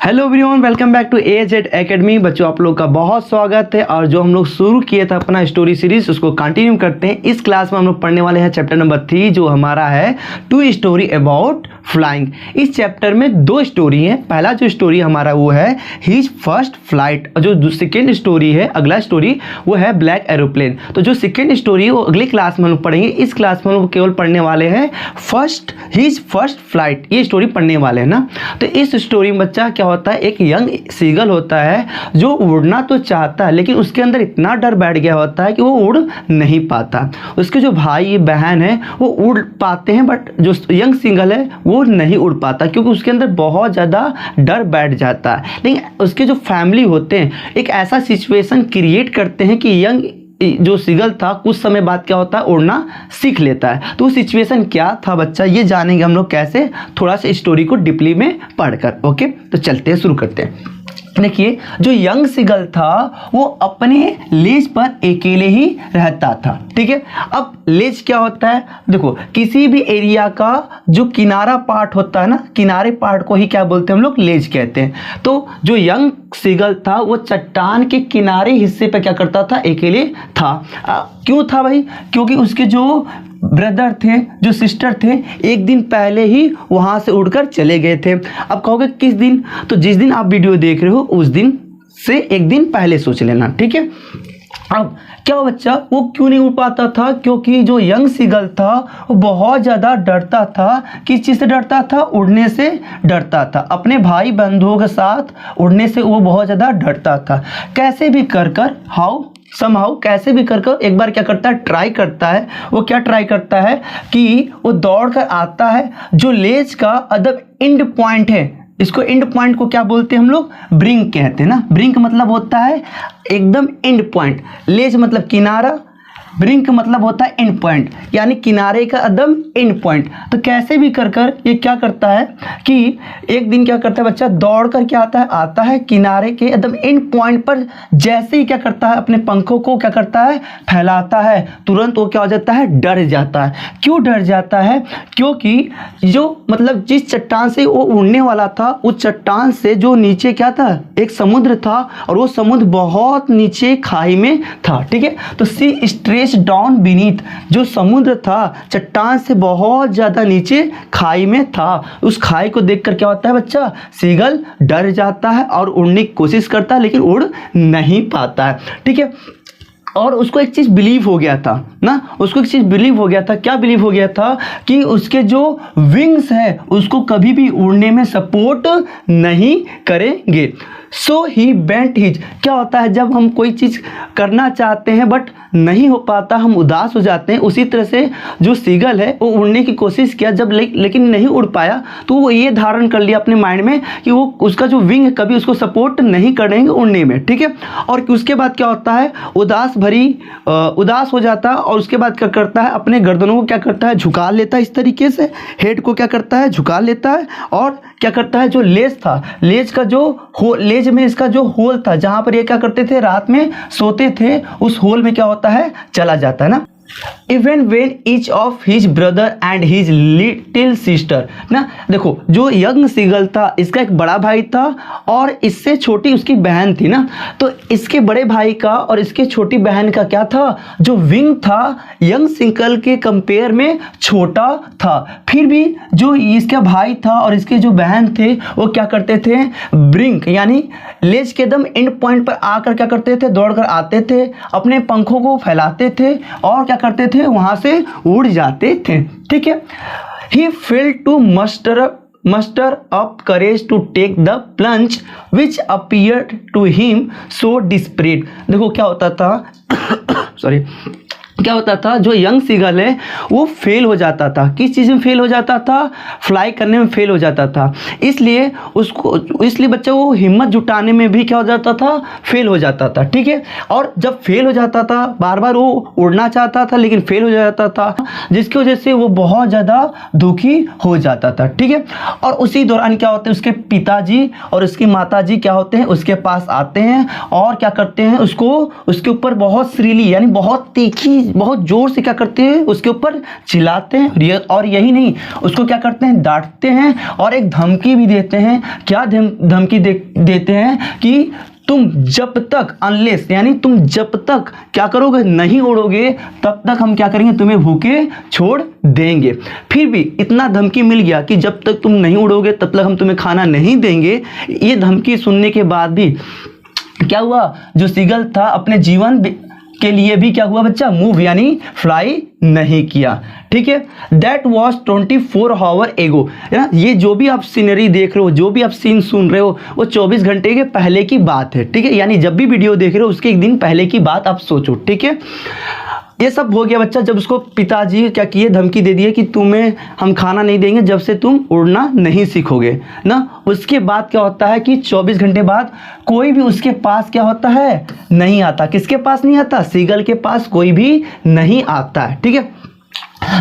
Hello everyone, welcome back to AZ academy. बच्चों, आप लोग का बहुत स्वागत है। और जो हम लोग शुरू किए थे अपना स्टोरी सीरीज, उसको कंटिन्यू करते हैं। इस क्लास में हम लोग पढ़ने वाले हैं चैप्टर नंबर 3, जो हमारा है टू स्टोरी अबाउट फ्लाइंग। इस चैप्टर में दो स्टोरी है। पहला जो स्टोरी हमारा वो है हिज फर्स्ट फ्लाइट, और जो सेकेंड स्टोरी है, अगला स्टोरी वो है ब्लैक एरोप्लेन। तो जो सेकेंड स्टोरी है वो अगली क्लास में हम लोग पढ़ेंगे। इस क्लास में हम लोग केवल पढ़ने वाले हैं हिज फर्स्ट फ्लाइट, ये स्टोरी पढ़ने वाले हैं ना। तो इस स्टोरी में बच्चा क्या होता है, एक यंग सीगल होता है जो उड़ना तो चाहता है, लेकिन उसके अंदर इतना डर बैठ गया होता है कि वो उड़ नहीं पाता। उसके जो भाई बहन है वो उड़ पाते हैं, बट जो यंग सीगल है वो नहीं उड़ पाता, क्योंकि उसके अंदर बहुत ज़्यादा डर बैठ जाता है। लेकिन उसके जो फैमिली होते हैं एक ऐसा सिचुएशन क्रिएट करते हैं कि यंग जो सीगल था कुछ समय बाद क्या होता है, उड़ना सीख लेता है। तो सिचुएशन क्या था बच्चा, ये जानेंगे हम लोग कैसे, थोड़ा सा स्टोरी को डीपली में पढ़कर। ओके, तो चलते हैं, शुरू करते हैं। देखिए, जो यंग सीगल था वो अपने लेज पर अकेले ही रहता था। ठीक है, अब लेज क्या होता है, देखो किसी भी एरिया का जो किनारा पार्ट होता है ना, किनारे पार्ट को ही क्या बोलते हैं हम लोग, लेज कहते हैं। तो जो यंग सीगल था वो चट्टान के किनारे हिस्से पे क्या करता था, अकेले था। क्यों था भाई, क्योंकि उसके जो ब्रदर थे, जो सिस्टर थे, एक दिन पहले ही वहाँ से उड़कर चले गए थे। अब कहोगे किस दिन, तो जिस दिन आप वीडियो देख रहे हो उस दिन से एक दिन पहले सोच लेना। ठीक है, अब क्या हो बच्चा, वो क्यों नहीं उड़ पाता था, क्योंकि जो यंग सीगल था वो बहुत ज़्यादा डरता था। किस चीज़ से डरता था, उड़ने से डरता था। अपने भाई बंधुओं के साथ उड़ने से वो बहुत ज़्यादा डरता था। कैसे भी कर समहाउ कैसे भी कर एक बार क्या करता है, ट्राई करता है। वो क्या ट्राई करता है कि वो दौड़ कर आता है जो लेज का अदब एंड पॉइंट है। इसको एंड पॉइंट को क्या बोलते हैं हम लोग, ब्रिंक कहते हैं ना। ब्रिंक मतलब होता है एकदम एंड पॉइंट, लेज मतलब किनारा, ब्रिंक मतलब होता है एंड पॉइंट, यानी किनारे का एकदम एंड पॉइंट। तो कैसे भी कर ये क्या करता है कि एक दिन क्या करता है बच्चा, दौड़ कर क्या आता है किनारे के एकदम एंड पॉइंट पर। जैसे ही क्या करता है, अपने पंखों को क्या करता है, फैलाता है, तुरंत वो क्या हो जाता है, डर जाता है। क्यों डर जाता है, क्योंकि जो मतलब जिस चट्टान से वो उड़ने वाला था, उस चट्टान से जो नीचे क्या था, एक समुद्र था, और वो समुद्र बहुत नीचे खाई में था। ठीक है, तो सी स्ट्रेस डाउन बीनीथ, जो समुद्र था चट्टान से बहुत ज्यादा नीचे खाई में था। उस खाई को देखकर क्या होता है बच्चा, सीगल डर जाता है और उड़ने की कोशिश करता है, लेकिन उड़ नहीं पाता है। ठीक है, और उसको एक चीज़ बिलीव हो गया था ना, उसको एक चीज़ बिलीव हो गया था। क्या बिलीव हो गया था कि उसके जो विंग्स है उसको कभी भी उड़ने में सपोर्ट नहीं करेंगे। सो ही बेंट हिज, क्या होता है जब हम कोई चीज़ करना चाहते हैं बट नहीं हो पाता, हम उदास हो जाते हैं। उसी तरह से जो सीगल है वो उड़ने की कोशिश किया, जब लेकिन नहीं उड़ पाया, तो वो ये धारण कर लिया अपने माइंड में कि वो उसका जो विंग है कभी उसको सपोर्ट नहीं करेंगे उड़ने में। ठीक है, और उसके बाद क्या होता है, उदास हो जाता है, और उसके बाद क्या करता है, अपने गर्दनों को क्या करता है, झुका लेता है। इस तरीके से हेड को क्या करता है, झुका लेता है। और क्या करता है, जो लेज था, लेज का जो लेज में इसका जो होल था, जहां पर ये क्या करते थे, रात में सोते थे, उस होल में क्या होता है, चला जाता है ना। Even when each of his brother and his little sister ना, देखो जो यंग सीगल था इसका एक बड़ा भाई था और इससे छोटी उसकी बहन थी ना। तो इसके बड़े भाई का और इसके छोटी बहन का क्या था, जो विंग था यंग सीगल के कंपेयर में छोटा था। फिर भी जो इसका भाई था और इसके जो बहन थे वो क्या करते थे, ब्रिंक यानी लेज के एकदम एंड पॉइंट पर आकर क्या करते थे, दौड़कर आते थे, अपने पंखों को फैलाते थे और क्या करते थे, वहां से उड़ जाते थे। ठीक है, he failed to muster up courage to take the plunge which appeared to him so desperate. देखो क्या होता था सॉरी, क्या होता था, जो यंग सीगल है वो फेल हो जाता था। किस चीज़ में फेल हो जाता था, फ्लाई करने में फेल हो जाता था। इसलिए बच्चा वो हिम्मत जुटाने में भी क्या हो जाता था, फेल हो जाता था। ठीक है, और जब फेल हो जाता था, बार बार वो उड़ना चाहता था लेकिन फेल हो जाता था, जिसकी वजह से वो बहुत ज़्यादा दुखी हो जाता था। ठीक है, और उसी दौरान क्या होते हैं, उसके पिताजी और उसकी माताजी क्या होते हैं, उसके पास आते हैं और क्या करते हैं, उसके ऊपर बहुत श्रीली यानी बहुत तीखी बहुत जोर से क्या करते हैं, उसके ऊपर चिल्लाते हैं और यही नहीं, उसको क्या करते हैं, डांटते हैं और एक धमकी भी देते हैं। क्या धमकी देते हैं कि तुम जब तक अनलेस यानी तुम जब तक क्या करोगे, नहीं उड़ोगे, तब तक हम क्या करेंगे, तुम्हें भूखे छोड़ देंगे। फिर भी इतना धमकी मिल गया कि जब तक तुम नहीं उड़ोगे तब तक हम तुम्हें खाना नहीं देंगे। ये धमकी सुनने के बाद भी क्या हुआ, जो सीगल था अपने जीवन के लिए भी क्या हुआ बच्चा, मूव यानी फ्लाई नहीं किया। ठीक है, दैट वॉज 24 आवर एगो, है ना। ये जो भी आप सीनरी देख रहे हो, जो भी आप सीन सुन रहे हो, वो 24 घंटे के पहले की बात है। ठीक है, यानी जब भी वीडियो देख रहे हो उसके एक दिन पहले की बात आप सोचो। ठीक है, ये सब हो गया बच्चा जब उसको पिताजी क्या किए, धमकी दे दिए कि तुम्हें हम खाना नहीं देंगे जब से तुम उड़ना नहीं सीखोगे ना। उसके बाद क्या होता है कि 24 घंटे बाद कोई भी उसके पास क्या होता है, नहीं आता। किसके पास नहीं आता, सीगल के पास कोई भी नहीं आता है। ठीक है,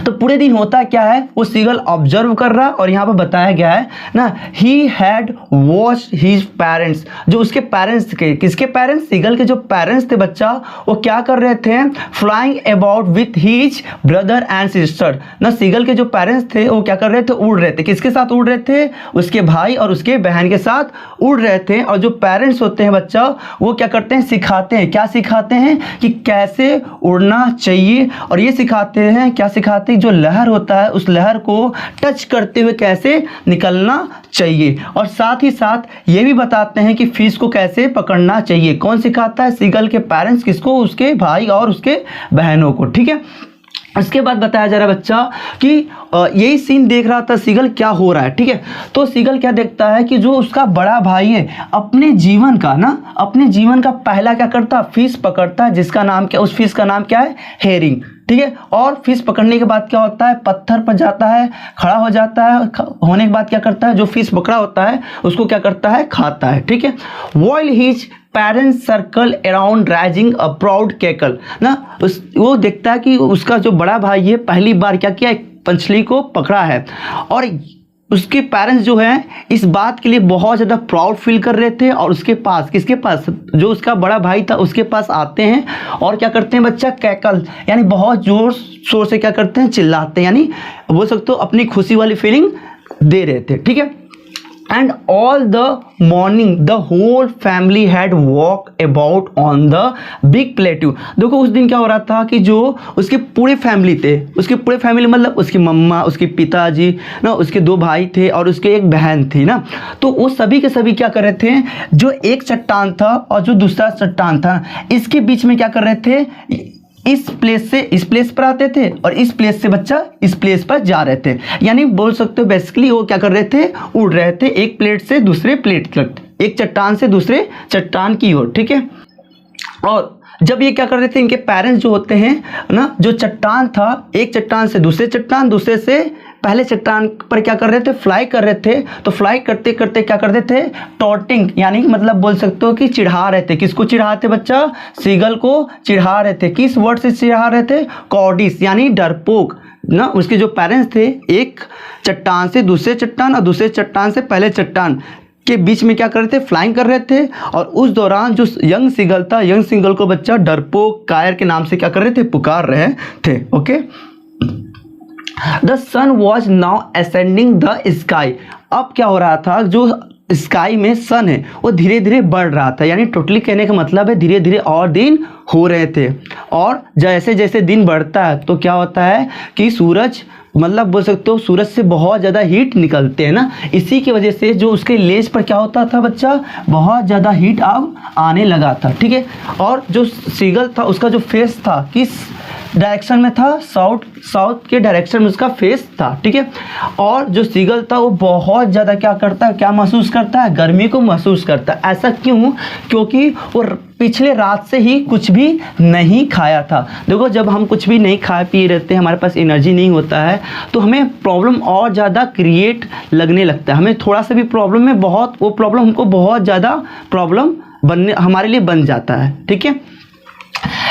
तो पूरे दिन होता क्या है, वो सीगल ऑब्जर्व कर रहा, और यहाँ पर बताया गया है ना, he had watch his parents, जो उसके पेरेंट्स के, किसके पेरेंट्स, सीगल के जो पेरेंट्स थे बच्चा, वो क्या कर रहे थे, flying about with his brother and sister ना। सीगल के जो पेरेंट्स थे वो क्या कर रहे थे, उड़ रहे थे। किसके साथ उड़ रहे थे, उसके भाई और उसके बहन के साथ उड़ रहे थे। और जो पेरेंट्स होते हैं बच्चा, वो क्या करते हैं, सिखाते हैं। क्या सिखाते हैं कि कैसे उड़ना चाहिए, और ये सिखाते हैं, क्या सिखाते, जो लहर होता है उस लहर को टच करते हुए कैसे निकलना चाहिए, और साथ ही साथ ये भी बताते हैं कि फिश को कैसे पकड़ना चाहिए। कौन सिखाता है, सीगल के पेरेंट्स, किसको, उसके भाई और उसके बहनों को। ठीक है, इसके बाद बताया जा रहा है बच्चा कि यही सीन देख रहा था सीगल, क्या हो रहा है। ठीक है, तो सीगल क्या देखता है कि जो उसका बड़ा भाई है अपने जीवन का ना, अपने जीवन का पहला क्या करता, फिश पकड़ता है, जिसका नाम क्या, उस फिश का नाम क्या है, हेरिंग। ठीक है, और फिश पकड़ने के बाद क्या होता है, पत्थर पर जाता है, खड़ा हो जाता है, होने के बाद क्या करता है, जो फिश पकड़ा होता है उसको क्या करता है, खाता है। ठीक है, while his parents circle around rising a proud cackle ना, वो देखता है कि उसका जो बड़ा भाई है पहली बार क्या किया, एक मछली को पकड़ा है, और उसके पेरेंट्स जो हैं इस बात के लिए बहुत ज़्यादा प्राउड फील कर रहे थे। और उसके पास, किसके पास, जो उसका बड़ा भाई था उसके पास आते हैं और क्या करते हैं बच्चा, कैकल यानी बहुत जोर शोर से क्या करते हैं, चिल्लाते हैं, यानी बोल सकते हो अपनी खुशी वाली फीलिंग दे रहे थे। ठीक है, and all the morning the whole family had walked about on the big plateau। देखो उस दिन क्या हो रहा था कि जो उसके पूरे फैमिली थे, उसके पूरे फैमिली मतलब उसकी मम्मा, उसके पिताजी ना, उसके 2 भाई थे और उसके एक बहन थी ना, तो वो सभी के सभी क्या कर रहे थे, जो एक चट्टान था और जो दूसरा चट्टान था, इसके बीच में क्या कर रहे थे, इस प्लेस से इस प्लेस पर आते थे और इस प्लेस से बच्चा इस प्लेस पर जा रहे थे। यानी बोल सकते हो बेसिकली वो क्या कर रहे थे, उड़ रहे थे एक प्लेट से दूसरे प्लेट तक, एक चट्टान से दूसरे चट्टान की ओर। ठीक है, और जब ये क्या कर रहे थे, इनके पेरेंट्स जो होते हैं ना, जो चट्टान था, एक चट्टान से दूसरे चट्टान, दूसरे से पहले चट्टान पर क्या कर रहे थे, फ्लाई कर रहे थे। तो फ्लाई करते करते क्या करते थे, टॉटिंग यानी मतलब बोल सकते हो कि चिढ़ा रहे थे। किसको चिढ़ाते बच्चा, सीगल को चिढ़ा रहे थे। किस वर्ड से चिढ़ा रहे थे, कॉडिस यानी डरपोक ना। उसके जो पेरेंट्स थे, एक चट्टान से दूसरे चट्टान और दूसरे चट्टान से पहले चट्टान के बीच में क्या कर रहे थे, फ्लाइंग कर रहे थे। और उस दौरान जो यंग सीगल था, यंग सीगल को बच्चा डरपोक कायर के नाम से क्या कर रहे थे, पुकार रहे थे। Okay, the sun was now ascending the sky. अब क्या हो रहा था, जो स्काई में सन है वो धीरे धीरे बढ़ रहा था, यानी टोटली कहने का मतलब है धीरे धीरे और दिन हो रहे थे। और जैसे जैसे दिन बढ़ता है तो क्या होता है कि सूरज मतलब बोल सकते हो सूरज से बहुत ज़्यादा हीट निकलते हैं ना, इसी की वजह से जो उसके लेज पर क्या होता था बच्चा, बहुत ज़्यादा हीट अब आने लगा था। ठीक है, और जो सीगल था उसका जो फेस था किस डायरेक्शन में था, साउथ के डायरेक्शन में उसका फेस था। ठीक है, और जो सीगल था वो बहुत ज़्यादा क्या करता है, क्या महसूस करता है, गर्मी को महसूस करता है। ऐसा क्यों, क्योंकि वो पिछले रात से ही कुछ भी नहीं खाया था। देखो जब हम कुछ भी नहीं खा पी रहते हैं, हमारे पास एनर्जी नहीं होता है, तो हमें प्रॉब्लम और ज़्यादा क्रिएट लगने लगता है। हमें थोड़ा सा भी प्रॉब्लम में बहुत, वो प्रॉब्लम हमको बहुत ज़्यादा प्रॉब्लम बनने हमारे लिए बन जाता है। ठीक है,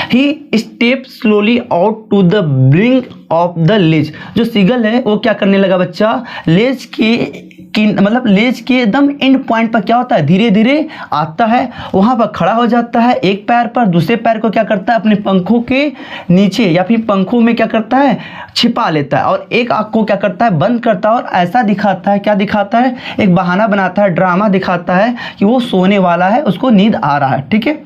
He stepped slowly out to the brink of the ledge। जो सीगल है वो क्या करने लगा बच्चा, लेज मतलब लेज के एकदम एंड पॉइंट पर क्या होता है, धीरे धीरे आता है, वहाँ पर खड़ा हो जाता है, एक पैर पर, दूसरे पैर को क्या करता है अपने पंखों के नीचे या फिर पंखों में क्या करता है छिपा लेता है, और एक आँख को क्या करता है बंद करता है, और ऐसा दिखाता है, क्या दिखाता है, एक बहाना बनाता है, ड्रामा दिखाता है कि वो सोने वाला है, उसको नींद आ रहा है, ठीक है।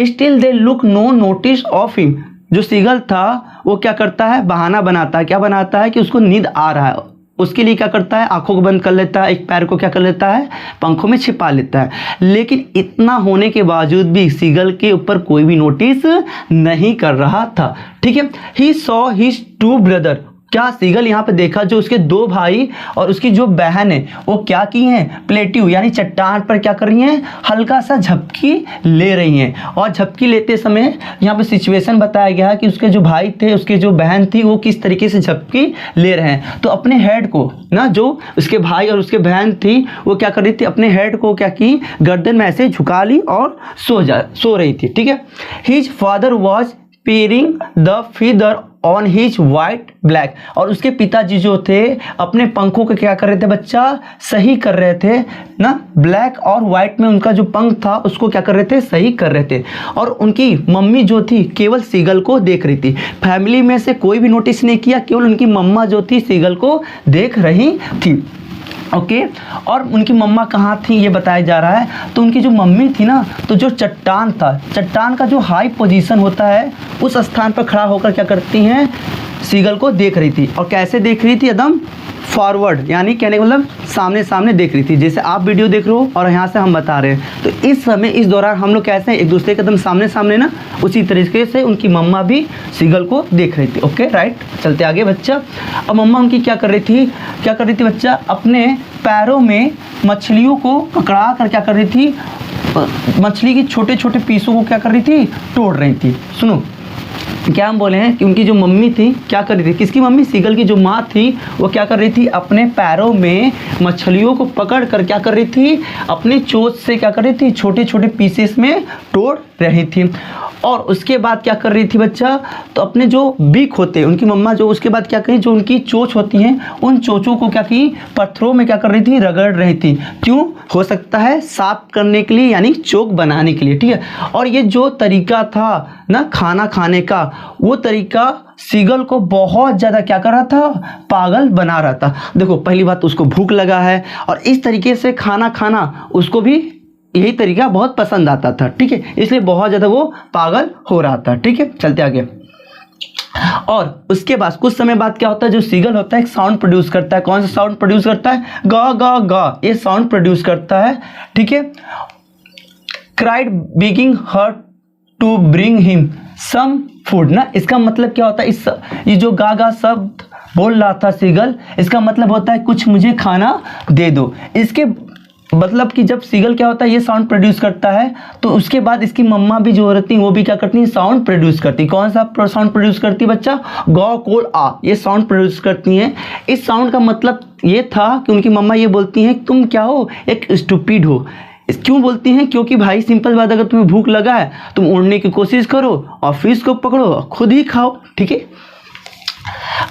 Still they look no notice of him, जो सीगल था वो क्या करता है, बहाना बनाता है, क्या बनाता है कि उसको नींद आ रहा है, उसके लिए क्या करता है आंखों को बंद कर लेता है, एक पैर को क्या कर लेता है पंखों में छिपा लेता है। लेकिन इतना होने के बावजूद भी सीगल के ऊपर कोई भी नोटिस नहीं कर रहा था, ठीक है। He saw his two brother, क्या सीगल यहाँ पे देखा जो उसके दो भाई और उसकी जो बहन है वो क्या की हैं, प्लेट्यू यानी चट्टान पर क्या कर रही हैं, हल्का सा झपकी ले रही हैं। और झपकी लेते समय यहाँ पे सिचुएशन बताया गया है कि उसके जो भाई थे, उसके जो बहन थी, वो किस तरीके से झपकी ले रहे हैं। तो अपने हेड को ना, जो उसके भाई और उसके बहन थी वो क्या कर रही थी, अपने हेड को क्या की गर्दन में ऐसे झुका ली और सो रही थी, ठीक है। His father was pairing the feather on his white black, और उसके पिताजी जो थे अपने पंखों को क्या कर रहे थे बच्चा, सही कर रहे थे ना, ब्लैक और वाइट में उनका जो पंख था उसको क्या कर रहे थे, सही कर रहे थे। और उनकी मम्मी जो थी केवल सीगल को देख रही थी, फैमिली में से कोई भी नोटिस नहीं किया, केवल उनकी मम्मा जो थी सीगल को देख रही थी, ओके। और उनकी मम्मा कहाँ थी ये बताया जा रहा है, तो उनकी जो मम्मी थी ना, तो जो चट्टान था, चट्टान का जो हाई पोजीशन होता है उस स्थान पर खड़ा होकर क्या करती हैं, सीगल को देख रही थी। और कैसे देख रही थी, एकदम फॉरवर्ड, यानी कहने का मतलब सामने सामने देख रही थी, जैसे आप वीडियो देख रहे हो और यहाँ से हम बता रहे हैं। तो इस समय इस दौरान हम लोग कैसे एक दूसरे के एकदम सामने सामने ना, उसी तरीके से उनकी मम्मा भी सीगल को देख रही थी, ओके राइट। चलते आगे बच्चा। अब मम्मा उनकी क्या कर रही थी बच्चा, अपने पैरों में मछलियों को पकड़ा कर क्या कर रही थी, मछली की छोटे छोटे पीसों को क्या कर रही थी, तोड़ रही थी। सुनो क्या हम बोले हैं कि उनकी जो मम्मी थी क्या कर रही थी, किसकी मम्मी, सीगल की जो माँ थी वो क्या कर रही थी, अपने पैरों में मछलियों को पकड़ कर क्या कर रही थी, अपनी चोंच से क्या कर रही थी, छोटे छोटे पीसेस में तोड़ रही थी। और उसके बाद क्या कर रही थी बच्चा, तो अपने जो बीक होते उनकी मम्मा जो, उसके बाद क्या करी, जो उनकी चोंच होती हैं उन चोंचों को क्या की, पत्थरों में क्या कर रही थी, रगड़ रही थी। क्यों, हो सकता है साफ करने के लिए, यानी चोक बनाने के लिए, ठीक है। और ये जो तरीका था ना खाना खाने का, वो तरीका सीगल को बहुत ज़्यादा क्या कर रहा था, पागल बना रहा था। देखो पहली बात उसको भूख लगा है, और इस तरीके से खाना खाना उसको भी यही तरीका बहुत पसंद आता था, ठीक है, इसलिए बहुत ज़्यादा वो पागल हो रहा था, ठीक है। चलते आगे। और उसके बाद कुछ समय बाद क्या होता है, जो सीगल होता है एक साउंड प्रोड्यूस करता है। कौन सा साउंड प्रोड्यूस करता है, गा गा गा, ये साउंड प्रोड्यूस करता है, ठीक है। Cried begging her to bring him some food ना, इसका मतलब क्या होता है, ये जो गा गा शब्द बोल रहा था सीगल, इसका मतलब होता है कुछ मुझे खाना दे दो। इसके मतलब कि जब सीगल क्या होता है ये साउंड प्रोड्यूस करता है, तो उसके बाद इसकी मम्मा भी जो रहती हैं वो भी क्या करती हैं, साउंड प्रोड्यूस करती। कौन सा साउंड प्रोड्यूस करती है बच्चा, गौ कोल आ, ये साउंड प्रोड्यूस करती हैं। इस साउंड का मतलब ये था कि उनकी मम्मा ये बोलती हैं तुम क्या हो, एक स्टूपिड हो। क्यों बोलती हैं, क्योंकि भाई सिंपल बात, अगर तुम्हें भूख लगा है तुम उड़ने की कोशिश करो और फिश को पकड़ो खुद ही खाओ, ठीक है।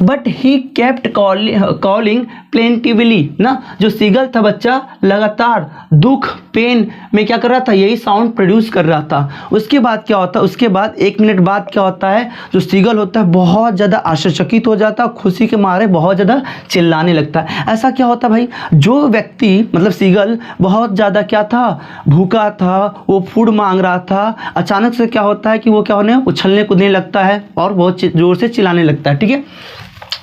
But he kept calling plaintively ना, जो सीगल था बच्चा लगातार दुख पेन में क्या कर रहा था, यही साउंड प्रोड्यूस कर रहा था। उसके बाद क्या होता है, उसके बाद 1 मिनट बाद क्या होता है, जो सीगल होता है बहुत ज़्यादा आश्चर्यचकित हो जाता है, खुशी के मारे बहुत ज़्यादा चिल्लाने लगता है। ऐसा क्या होता भाई, जो व्यक्ति मतलब सीगल बहुत ज़्यादा क्या था, भूखा था, वो फूड मांग रहा था, अचानक से क्या होता है कि वो क्या होने उछलने कूदने लगता है और बहुत ज़ोर से चिल्लाने लगता है, ठीक है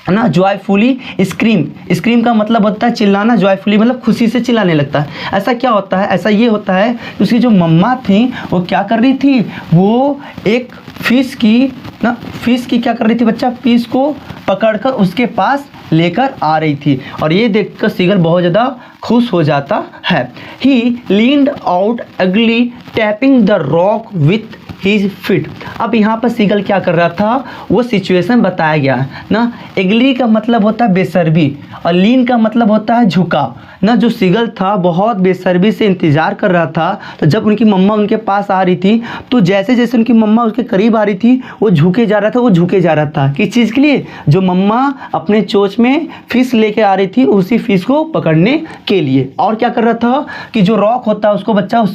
ना। जॉयफुली स्क्रीम, स्क्रीम का मतलब होता है चिल्लाना, जॉयफुली मतलब खुशी से चिल्लाने लगता है। ऐसा क्या होता है, ऐसा ये होता है कि उसकी जो मम्मा थी वो क्या कर रही थी, वो एक फिश की क्या कर रही थी बच्चा, फिश को पकड़कर उसके पास लेकर आ रही थी। और ये देखकर सीगल बहुत ज़्यादा खुश हो जाता है। ही लीन्ड आउट अगली tapping the rock with his feet। अब यहाँ पर सीगल क्या कर रहा था, वो सिचुएशन बताया गया ना। एग्री का मतलब होता है बेसर्बी और लीन का मतलब होता है झुका ना। जो सीगल था बहुत बेसर्बी से इंतज़ार कर रहा था, तो जब उनकी मम्मा उनके पास आ रही थी तो जैसे जैसे उनकी मम्मा उसके करीब आ रही थी वो झुके जा रहा था, वो झुके जा रहा था। किस चीज़ के लिए? जो मम्मा अपने चोंच में फिश लेके आ रही थी उसी फिश को पकड़ने के लिए। और क्या कर रहा था कि जो रॉक होता है उसको बच्चा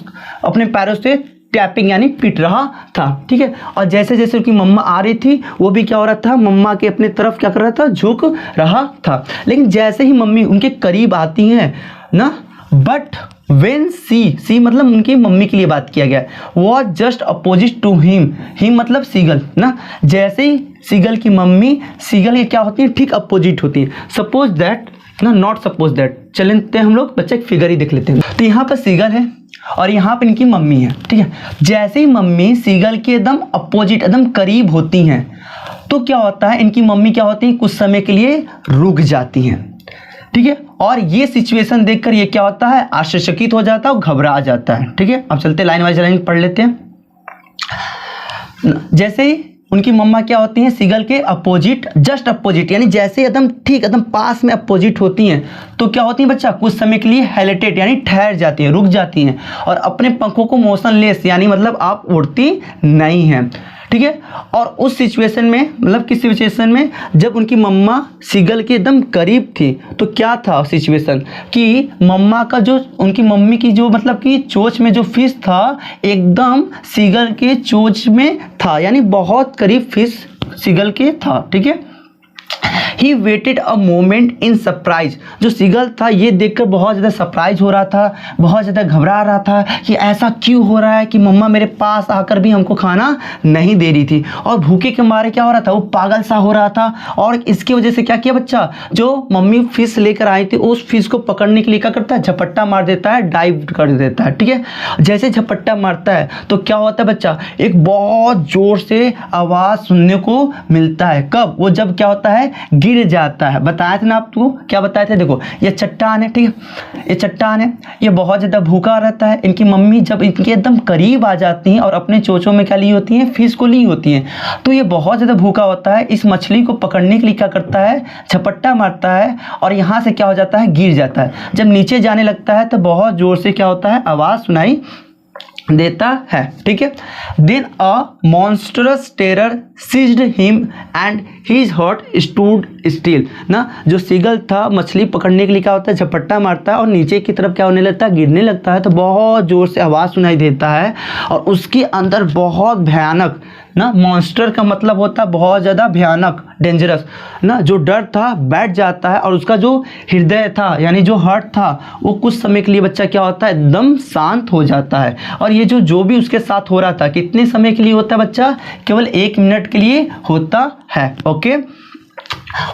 अपने पैरों से टैपिंग यानी पीट रहा था, ठीक है। और जैसे जैसे उनकी मम्मा आ रही थी वो भी क्या हो रहा था, मम्मा के अपने तरफ क्या कर रहा था, झुक रहा था। लेकिन जैसे ही मम्मी उनके करीब आती हैं ना, बट वेन सी मतलब उनकी मम्मी के लिए बात किया गया, was just opposite to him मतलब सीगल ना। जैसे ही सीगल की मम्मी सीगल के क्या होती है, ठीक अपोजिट होती है। सपोज दैट ना, नॉट सपोज दैट। चलते हम लोग बच्चे एक फिगर ही देख लेते हैं। तो यहाँ पर सीगल है और यहाँ पर इनकी मम्मी है, ठीक है। जैसे ही मम्मी सीगल के एकदम अपोजिट एकदम करीब होती हैं तो क्या होता है, इनकी मम्मी क्या होती है, कुछ समय के लिए रुक जाती हैं, ठीक है। और ये सिचुएशन देखकर ये क्या होता है, आश्चर्यचकित हो जाता है और घबरा जाता है, ठीक है। अब चलते लाइन वाइज लाइन पढ़ लेते हैं। जैसे ही उनकी मम्मा क्या होती हैं, सीगल के अपोजिट, जस्ट अपोजिट यानी जैसे एकदम ठीक एकदम पास में अपोजिट होती हैं तो क्या होती हैं बच्चा, कुछ समय के लिए हेलिटेट यानी ठहर जाती हैं, रुक जाती हैं और अपने पंखों को मोशनलेस यानी मतलब आप उड़ती नहीं हैं, ठीक है। और उस सिचुएशन में मतलब किस सिचुएशन में, जब उनकी मम्मा सीगल के एकदम करीब थी तो क्या था सिचुएशन कि मम्मा का जो उनकी मम्मी की जो मतलब कि चोंच में जो फिश था एकदम सीगल के चोंच में था, यानी बहुत करीब फिश सीगल के था, ठीक है। He waited a moment in surprise. जो सीगल था ये देखकर बहुत ज़्यादा सरप्राइज हो रहा था, बहुत ज़्यादा घबरा रहा था कि ऐसा क्यों हो रहा है कि मम्मा मेरे पास आकर भी हमको खाना नहीं दे रही थी। और भूखे के मारे क्या हो रहा था, वो पागल सा हो रहा था। और इसकी वजह से क्या किया बच्चा, जो मम्मी फिश लेकर आई थी उस फिश को पकड़ने के लिए क्या करता है, झपट्टा मार देता है, डाइव कर देता है, ठीक है। जैसे झपट्टा मारता है तो क्या होता है बच्चा, एक बहुत ज़ोर से आवाज़ सुनने को मिलता है। कब? वो जब क्या होता है, गिर जाता है। बताया था ना आपको, क्या बताए थे, देखो ये चट्टान है, ठीक है, ये चट्टान है, ये बहुत ज़्यादा भूखा रहता है। इनकी मम्मी जब इनके एकदम करीब आ जाती हैं और अपने चोंचों में क्या ली होती हैं, फिश को ली होती हैं, तो ये बहुत ज़्यादा भूखा होता है। इस मछली को पकड़ने के लिए क्या करता है, झपट्टा मारता है और यहाँ से क्या हो जाता है, गिर जाता है। जब नीचे जाने लगता है तो बहुत ज़ोर से क्या होता है, आवाज़ सुनाई देता है, ठीक है। Then a monstrous terror seized him and his heart stood still ना। जो सीगल था मछली पकड़ने के लिए क्या होता है, झपट्टा मारता है और नीचे की तरफ क्या होने लगता है, गिरने लगता है। तो बहुत जोर से आवाज़ सुनाई देता है और उसके अंदर बहुत भयानक ना, मॉन्स्टर का मतलब होता है बहुत ज़्यादा भयानक, डेंजरस ना, जो डर था बैठ जाता है और उसका जो हृदय था यानी जो हार्ट था वो कुछ समय के लिए बच्चा क्या होता है, एकदम शांत हो जाता है। और ये जो भी उसके साथ हो रहा था कितने समय के लिए होता है बच्चा, केवल 1 मिनट के लिए होता है, ओके।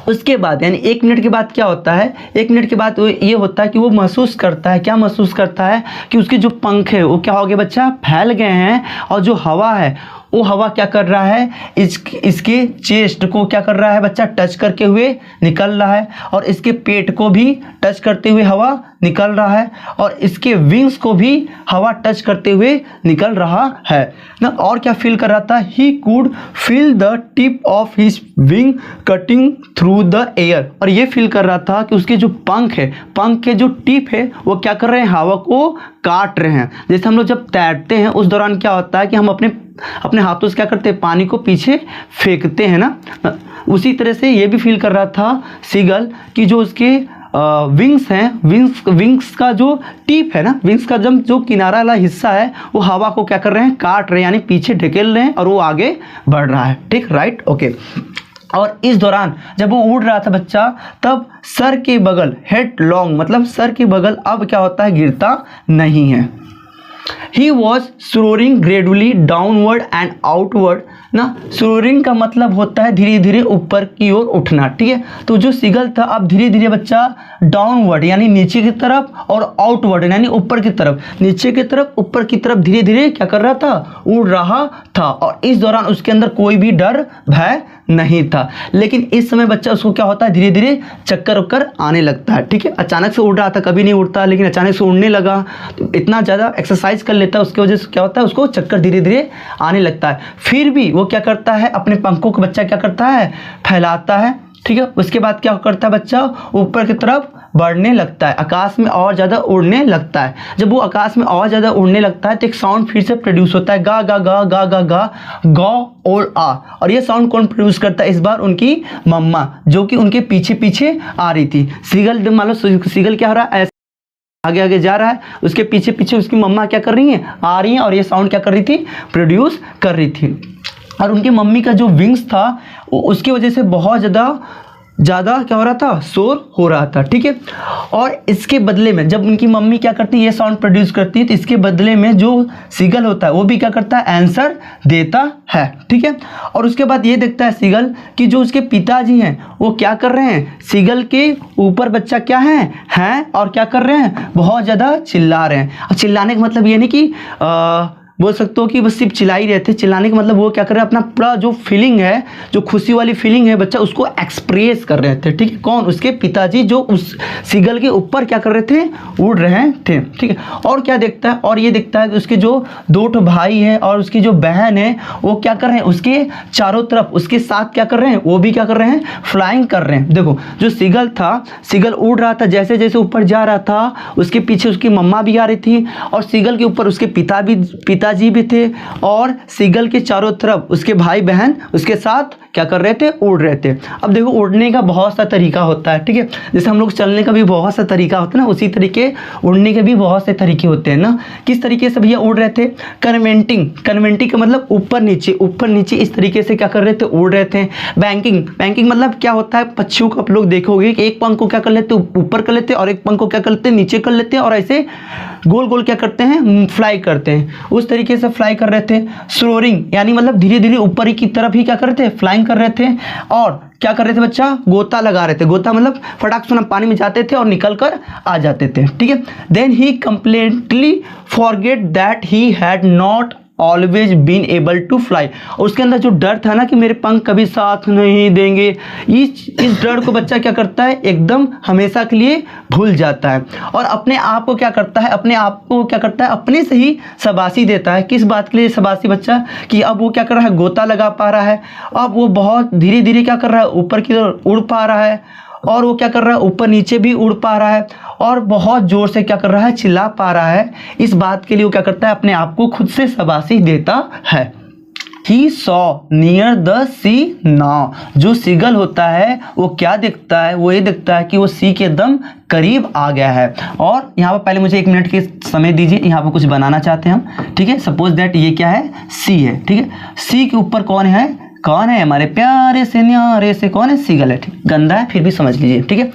उसके बाद यानी 1 मिनट के बाद क्या होता है, 1 मिनट के बाद ये होता है कि वो महसूस करता है, क्या महसूस करता है कि उसके जो पंख है वो क्या हो गए बच्चा, फैल गए हैं। और जो हवा है वो हवा क्या कर रहा है, इसके चेस्ट को क्या कर रहा है बच्चा, टच करके हुए निकल रहा है और इसके पेट को भी टच करते हुए हवा निकल रहा है और इसके विंग्स को भी हवा टच करते हुए निकल रहा है ना। और क्या फील कर रहा था, he could feel the tip of his wing cutting through the air. और ये फील कर रहा था कि उसके जो पंख है, पंख के जो टिप है वो क्या कर रहे हैं, हवा को काट रहे हैं। जैसे हम लोग जब तैरते हैं उस दौरान क्या होता है कि हम अपने हाथों से क्या करते हैं, पानी को पीछे फेंकते हैं ना। उसी तरह से ये भी फील कर रहा था सीगल कि जो उसके विंग्स हैं, विंग्स का जो टिप है ना, विंग्स का जो किनारा वाला हिस्सा है वो हवा को क्या कर रहे हैं, काट रहे हैं, यानी पीछे ढकेल रहे हैं और वो आगे बढ़ रहा है, ठीक, राइट, ओके। और इस दौरान जब वो उड़ रहा था बच्चा तब सर के बगल, हेड लॉन्ग मतलब सर के बगल अब क्या होता है, गिरता नहीं है। He was soaring gradually downward and outward ना। सोरिंग का मतलब होता है धीरे धीरे ऊपर की ओर उठना, ठीक है। तो जो सीगल था अब धीरे धीरे बच्चा डाउनवर्ड यानी नीचे की तरफ और आउटवर्ड यानी ऊपर की तरफ, नीचे की तरफ ऊपर की तरफ धीरे धीरे क्या कर रहा था, उड़ रहा था। और इस दौरान उसके अंदर कोई भी डर भय नहीं था। लेकिन इस समय बच्चा उसको क्या होता है, धीरे धीरे चक्कर उक्कर आने लगता है, ठीक है। अचानक से उड़ रहा था, कभी नहीं उड़ता, लेकिन अचानक से उड़ने लगा तो इतना ज़्यादा एक्सरसाइज कर लेता है, उसकी वजह से क्या होता है, उसको चक्कर धीरे धीरे आने लगता है। फिर भी वो क्या करता है, अपने पंखों को बच्चा क्या करता है, फैलाता है, ठीक है। उसके बाद क्या करता है बच्चा, ऊपर की तरफ बढ़ने लगता है, आकाश में और ज़्यादा उड़ने लगता है। जब वो आकाश में और ज़्यादा उड़ने लगता है तो एक साउंड फिर से प्रोड्यूस होता है, गा गा गा गा गा गा गौ और आ। और ये साउंड कौन प्रोड्यूस करता है, इस बार उनकी मम्मा, जो कि उनके पीछे पीछे आ रही थी। सीगल मान लो सीगल क्या हो रहा है, आगे आगे जा रहा है, उसके पीछे पीछे उसकी मम्मा क्या कर रही हैं, आ रही हैं, और ये साउंड क्या कर रही थी, प्रोड्यूस कर रही थी। और उनकी मम्मी का जो विंग्स था उसकी वजह से बहुत ज़्यादा क्या हो रहा था, शोर हो रहा था, ठीक है। और इसके बदले में जब उनकी मम्मी क्या करती है, ये साउंड प्रोड्यूस करती है, तो इसके बदले में जो सीगल होता है वो भी क्या करता है, आंसर देता है, ठीक है। और उसके बाद ये देखता है सीगल कि जो उसके पिताजी हैं वो क्या कर रहे हैं, सीगल के ऊपर बच्चा क्या हैं और क्या कर रहे हैं, बहुत ज़्यादा चिल्ला रहे हैं। और चिल्लाने का मतलब ये नहीं कि बोल सकते हो कि बस सिर्फ चिल्ला ही रहे थे, चिल्लाने का मतलब वो क्या कर रहे हैं, अपना पूरा जो फीलिंग है, जो खुशी वाली फीलिंग है बच्चा, उसको एक्सप्रेस कर रहे थे, ठीक है। कौन, उसके पिताजी, जो उस सीगल के ऊपर क्या कर रहे थे, उड़ रहे थे, ठीक है। और क्या देखता है, और ये देखता है कि उसके जो 2 भाई हैं और उसकी जो बहन है वो क्या कर रहे हैं, उसके चारों तरफ उसके साथ क्या कर रहे हैं, वो भी क्या कर रहे हैं, फ्लाइंग कर रहे हैं। देखो जो सीगल था, सीगल उड़ रहा था, जैसे जैसे ऊपर जा रहा था उसके पीछे उसकी मम्मा भी आ रही थी, और सीगल के ऊपर उसके पिताजी भी थे, और सीगल के चारों तरफ उसके भाई बहन उसके साथ क्या कर रहे थे, उड़ रहे थे। अब देखो उड़ने का बहुत सा तरीका होता है, ठीक है। जैसे हम लोग चलने का भी बहुत सा तरीका होता है ना, उसी तरीके उड़ने के भी बहुत से तरीके होते हैं ना। किस तरीके से भैया उड़ रहे थे, कन्वेंटिंग का मतलब ऊपर नीचे इस तरीके से क्या कर रहे थे, उड़ रहे थे। बैंकिंग मतलब क्या होता है, पक्षियों को आप लोग देखोगे कि एक पंख को क्या कर लेते, ऊपर कर लेते, और एक पंख को क्या कर लेते, नीचे कर लेते, और ऐसे गोल गोल क्या करते हैं, फ्लाई करते हैं। उस तरीके से फ्लाई कर रहे थे। सोरिंग यानी मतलब धीरे धीरे ऊपर की तरफ ही क्या कर रहे थे, फ्लाइंग कर रहे थे। और क्या कर रहे थे बच्चा, गोता लगा रहे थे। गोता मतलब फटाक से पानी में जाते थे और निकल कर आ जाते थे, ठीक है। Then he completely forget that he had not always been able to fly. उसके अंदर जो डर था ना कि मेरे पंख कभी साथ नहीं देंगे, इस डर को बच्चा क्या करता है, एकदम हमेशा के लिए भूल जाता है। और अपने आप को क्या करता है, अपने से ही शाबाशी देता है। किस बात के लिए शाबाशी बच्चा, कि अब वो क्या कर रहा है, गोता लगा पा रहा है, अब वो बहुत धीरे धीरे क्या कर रहा है, ऊपर की ओर उड़ पा रहा है, और वो क्या कर रहा है, ऊपर नीचे भी उड़ पा रहा है, और बहुत जोर से क्या कर रहा है, चिल्ला पा रहा है। इस बात के लिए वो क्या करता है, अपने आप को खुद से शाबाशी देता है। He saw near the sea now। जो सीगल होता है वो क्या देखता है, वो ये देखता है कि वो सी के एकदम करीब आ गया है। और यहाँ पर पहले मुझे 1 मिनट के समय दीजिए, यहाँ पर कुछ बनाना चाहते हैं हम, ठीक है। सपोज दैट ये क्या है, सी है, ठीक है। सी के ऊपर कौन है, हमारे प्यारे से न्यारे से कौन है, सीगल है, ठीक। गंदा है फिर भी समझ लीजिए, ठीक है।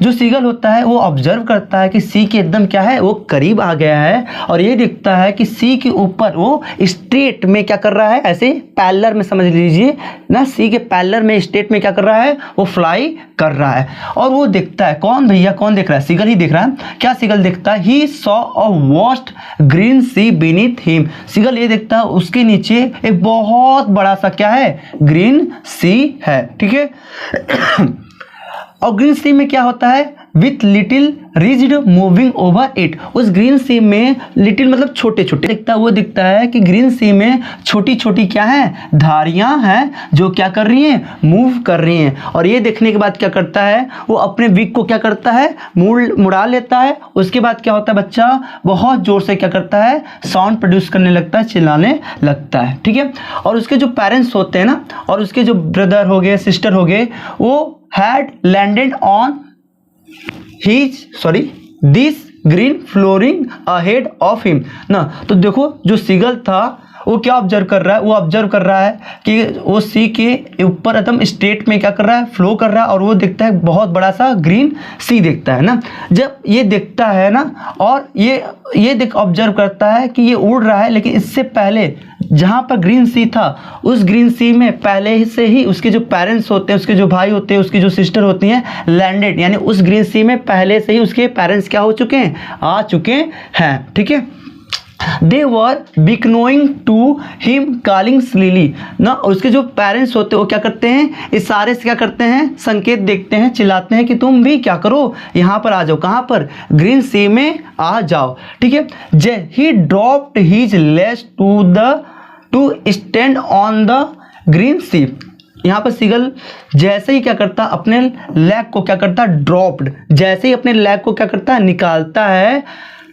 जो सीगल होता है वो ऑब्जर्व करता है कि सी के एकदम क्या है, वो करीब आ गया है, और ये दिखता है कि सी के ऊपर वो स्ट्रेट में क्या कर रहा है, ऐसे पैरेलल में समझ लीजिए ना, सी के पैरेलल में स्ट्रेट में क्या कर रहा है, वो फ्लाई कर रहा है। और वो देखता है, कौन भैया, कौन देख रहा है, सीगल ही देख रहा है। क्या सीगल देखता है, he saw a vast green sea beneath him. Seagull ये देखता है उसके नीचे एक बहुत बड़ा सा क्या है, ग्रीन सी है, ठीक है। और ग्रीन सी में क्या होता है, with little rigid moving over it. उस ग्रीन सी में लिटिल मतलब छोटे छोटे दिखता है, वो दिखता है कि ग्रीन सी में छोटी छोटी क्या है, धारियां हैं जो क्या कर रही हैं, मूव कर रही हैं। और ये देखने के बाद क्या करता है, वो अपने विक को क्या करता है, मुड़ा लेता है। उसके बाद क्या होता है बच्चा, बहुत जोर से क्या करता है, साउंड प्रोड्यूस करने लगता है, चिल्लाने लगता है, ठीक है। और उसके जो पेरेंट्स होते हैं ना, और उसके जो ब्रदर हो गए, सिस्टर हो गए, वो had landed on this green flooring ahead of him ना। तो देखो जो सीगल था वो क्या ऑब्जर्व कर रहा है, वो ऑब्जर्व कर रहा है कि वो सी के ऊपर एकदम स्ट्रेट में क्या कर रहा है, फ्लो कर रहा है, और वो देखता है बहुत बड़ा सा ग्रीन सी देखता है ना। जब ये देखता है ना, और ये देख ऑब्जर्व करता है कि ये उड़ रहा है, लेकिन इससे पहले जहाँ पर ग्रीन सी था उस ग्रीन सी में पहले से ही उसके जो पेरेंट्स होते हैं, उसके जो भाई होते हैं, उसकी जो सिस्टर होती हैं, लैंडेड, यानी उस ग्रीन सी में पहले से ही उसके पेरेंट्स क्या हो चुके हैं, आ चुके हैं। ठीक है, दे वर बिकनोइंग टू हिम कॉलिंग लिली ना। उसके जो पेरेंट्स होते हैं वो क्या करते हैं, इशारे से क्या करते हैं, संकेत देखते हैं, चिल्लाते हैं कि तुम भी क्या करो, यहाँ पर आ जाओ। कहाँ पर, ग्रीन सी में आ जाओ। ठीक है, जे he dropped his legs to stand on the green sea. यहाँ पर सीगल जैसे ही क्या करता, अपने लेग को क्या करता, ड्रॉप्ड, जैसे ही अपने लेग को क्या करता है, निकालता है।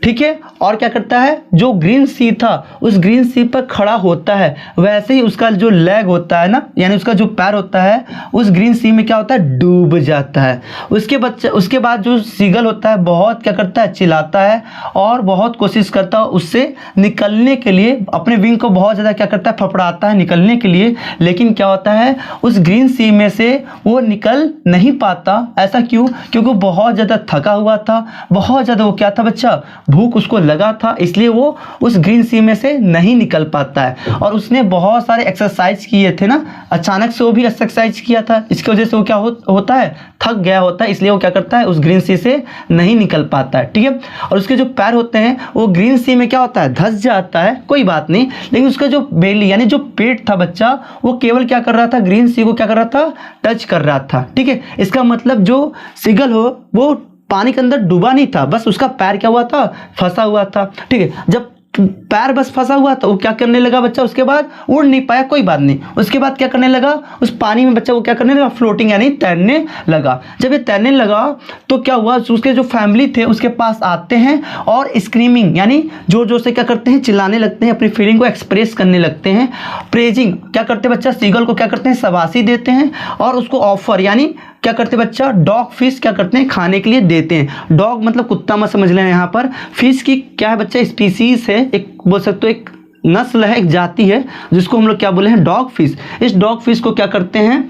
ठीक है, और क्या करता है, जो ग्रीन सी था उस ग्रीन सी पर खड़ा होता है, वैसे ही उसका जो लेग होता है ना, यानी उसका जो पैर होता है, उस ग्रीन सी में क्या होता है, डूब जाता है। उसके बाद जो सीगल होता है बहुत क्या करता है, चिल्लाता है और बहुत कोशिश करता है उससे निकलने के लिए, अपने विंग को बहुत ज़्यादा क्या करता है, फफड़ाता है निकलने के लिए। लेकिन क्या होता है, उस ग्रीन सी में से वो निकल नहीं पाता। ऐसा क्यों, क्योंकि बहुत ज़्यादा थका हुआ था, बहुत ज़्यादा वो क्या था बच्चा, भूख उसको लगा था, इसलिए वो उस ग्रीन सी में से नहीं निकल पाता है। और उसने बहुत सारे एक्सरसाइज किए थे ना, अचानक से वो भी एक्सरसाइज किया था, इसकी वजह से वो क्या होता है, थक गया होता है, इसलिए वो क्या करता है, उस ग्रीन सी से नहीं निकल पाता है। ठीक है, और उसके जो पैर होते हैं वो ग्रीन सी में क्या होता है, धंस जाता है, कोई बात नहीं, लेकिन उसका जो बेली यानी जो पेट था बच्चा, वो केवल क्या कर रहा था, ग्रीन सी को क्या कर रहा था, टच कर रहा था। ठीक है, इसका मतलब जो सीगल हो वो पानी के अंदर डूबा नहीं था, बस उसका पैर क्या हुआ था, फंसा हुआ था। ठीक है, जब पैर बस फंसा हुआ था, वो क्या करने लगा बच्चा, उसके बाद उड़ नहीं पाया, कोई बात नहीं, उसके बाद क्या करने लगा, उस पानी में बच्चा वो क्या करने लगा, फ्लोटिंग यानी तैरने लगा। जब ये तैरने लगा तो क्या हुआ, उसके जो फैमिली थे उसके पास आते हैं और स्क्रीमिंग यानी जोर जोर से क्या करते हैं, चिल्लाने लगते हैं, अपनी फीलिंग को एक्सप्रेस करने लगते हैं। प्रेजिंग क्या करते हैं बच्चा, सीगल को क्या करते हैं, शाबाशी देते हैं, और उसको ऑफर यानी क्या करते हैं बच्चा, डॉग फिश क्या करते हैं, खाने के लिए देते हैं। डॉग मतलब कुत्ता मत समझ लेना, यहाँ पर फिश की क्या है बच्चा, स्पीसीज है, एक बोल सकते हो एक नस्ल है, एक जाति है, जिसको हम लोग क्या बोले हैं, डॉग फिश। इस डॉग फिश को क्या करते हैं,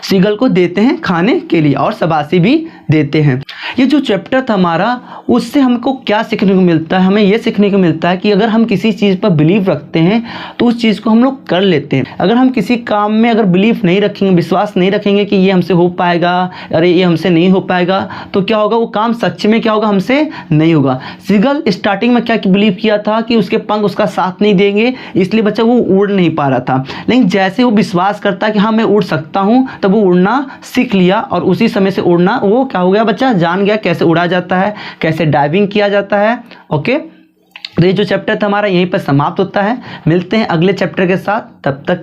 सीगल को देते हैं खाने के लिए, और शाबाशी भी देते हैं। ये जो चैप्टर था हमारा, उससे हमको क्या सीखने को मिलता है, हमें ये सीखने को मिलता है कि अगर हम किसी चीज़ पर बिलीव रखते हैं तो उस चीज़ को हम लोग कर लेते हैं। अगर हम किसी काम में अगर बिलीव नहीं रखेंगे, विश्वास नहीं रखेंगे कि ये हमसे हो पाएगा, अरे ये हमसे नहीं हो पाएगा, तो क्या होगा, वो काम सच में क्या होगा, हमसे नहीं होगा। सीगल स्टार्टिंग में क्या बिलीव किया था कि उसके पंख उसका साथ नहीं देंगे, इसलिए बच्चा वो उड़ नहीं पा रहा था। लेकिन जैसे वो विश्वास करता कि हाँ मैं उड़ सकता हूँ, तब वो उड़ना सीख लिया, और उसी समय से उड़ना वो क्या हो गया बच्चा, जान गया कैसे उड़ा जाता है, कैसे डाइविंग किया जाता है। ओके, तो ये जो चैप्टर था हमारा यहीं पर समाप्त होता है। मिलते हैं अगले चैप्टर के साथ, तब तक के